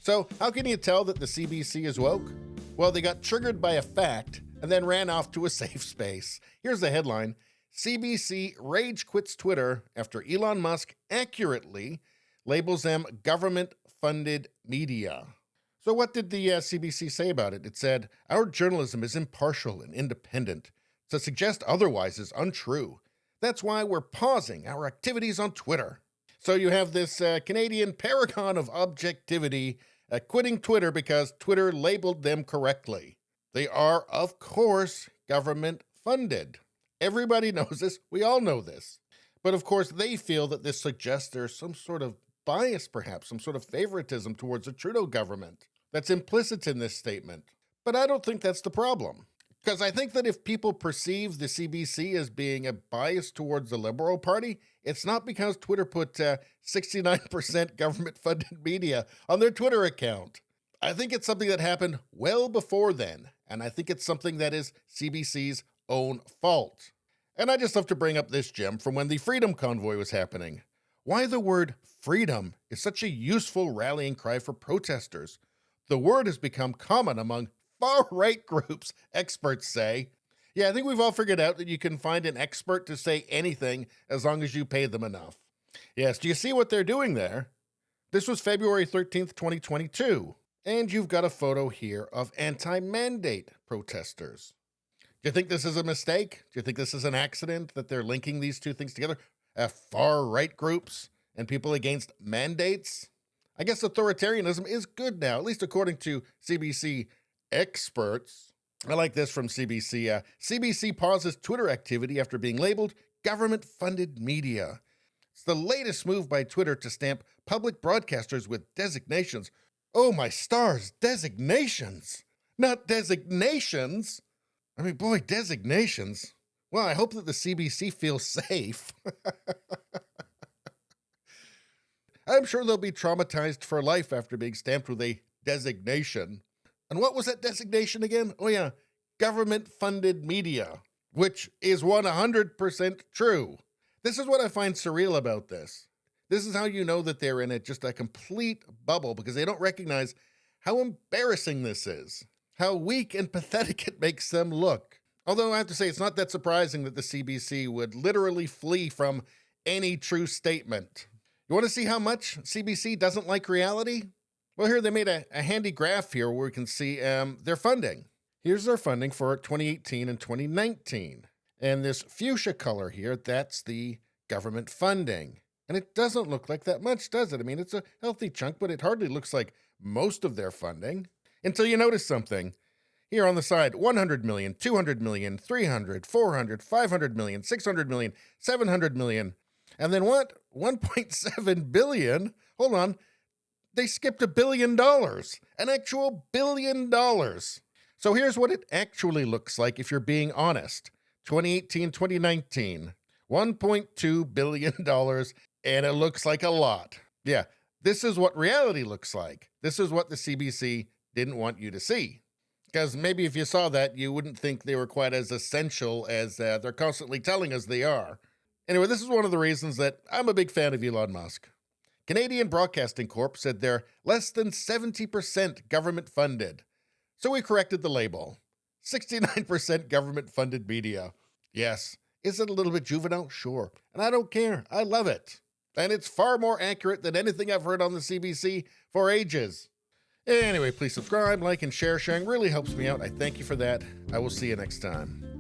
So how can you tell that the CBC is woke? Well, they got triggered by a fact and then ran off to a safe space. Here's the headline: CBC rage quits Twitter after Elon Musk accurately labels them government-funded media. So what did the CBC say about it? It said, "Our journalism is impartial and independent. To suggest otherwise is untrue. That's why we're pausing our activities on Twitter." So you have this Canadian paragon of objectivity quitting Twitter because Twitter labeled them correctly. They are, of course, government-funded. Everybody knows this. We all know this. But of course, they feel that this suggests there's some sort of bias, perhaps, some sort of favoritism towards the Trudeau government that's implicit in this statement. But I don't think that's the problem. Because I think that if people perceive the CBC as being a bias towards the Liberal Party, it's not because Twitter put 69% government-funded media on their Twitter account. I think it's something that happened well before then, and I think it's something that is CBC's own fault. And I just have to bring up this gem from when the Freedom Convoy was happening. Why the word freedom is such a useful rallying cry for protesters. The word has become common among far-right groups, experts say. Yeah, I think we've all figured out that you can find an expert to say anything as long as you pay them enough. Yes, do you see what they're doing there? This was February 13th, 2022. And you've got a photo here of anti-mandate protesters. Do you think this is a mistake? Do you think this is an accident that they're linking these two things together? Far-right groups and people against mandates? I guess authoritarianism is good now, at least according to CBC experts. I like this from CBC. CBC pauses Twitter activity after being labeled government-funded media. It's the latest move by Twitter to stamp public broadcasters with designations. Oh my stars, designations! Not designations! I mean, boy, designations. Well, I hope that the CBC feels safe. I'm sure they'll be traumatized for life after being stamped with a designation. And what was that designation again? Oh yeah, government-funded media, which is 100% true. This is what I find surreal about this. This is how you know that they're in just a complete bubble, because they don't recognize how embarrassing this is, how weak and pathetic it makes them look. Although I have to say, it's not that surprising that the CBC would literally flee from any true statement. You want to see how much CBC doesn't like reality? Well, here they made a handy graph here where we can see their funding. Here's their funding for 2018 and 2019. And this fuchsia color here, that's the government funding. And it doesn't look like that much, does it? I mean, it's a healthy chunk, but it hardly looks like most of their funding. Until you notice something. Here on the side, 100 million, 200 million, 300, 400, 500 million, 600 million, 700 million. And then what? 1.7 billion? Hold on. They skipped $1 billion, an actual $1 billion. So here's what it actually looks like if you're being honest. 2018, 2019, $1.2 billion, and it looks like a lot. Yeah, this is what reality looks like. This is what the CBC didn't want you to see. Because maybe if you saw that, you wouldn't think they were quite as essential as they're constantly telling us they are. Anyway, this is one of the reasons that I'm a big fan of Elon Musk. Canadian Broadcasting Corp said they're less than 70% government funded. So we corrected the label. 69% government funded media. Yes, is it a little bit juvenile? Sure. And I don't care. I love it. And it's far more accurate than anything I've heard on the CBC for ages. Anyway, please subscribe, like, and share. Sharing really helps me out. I thank you for that. I will see you next time.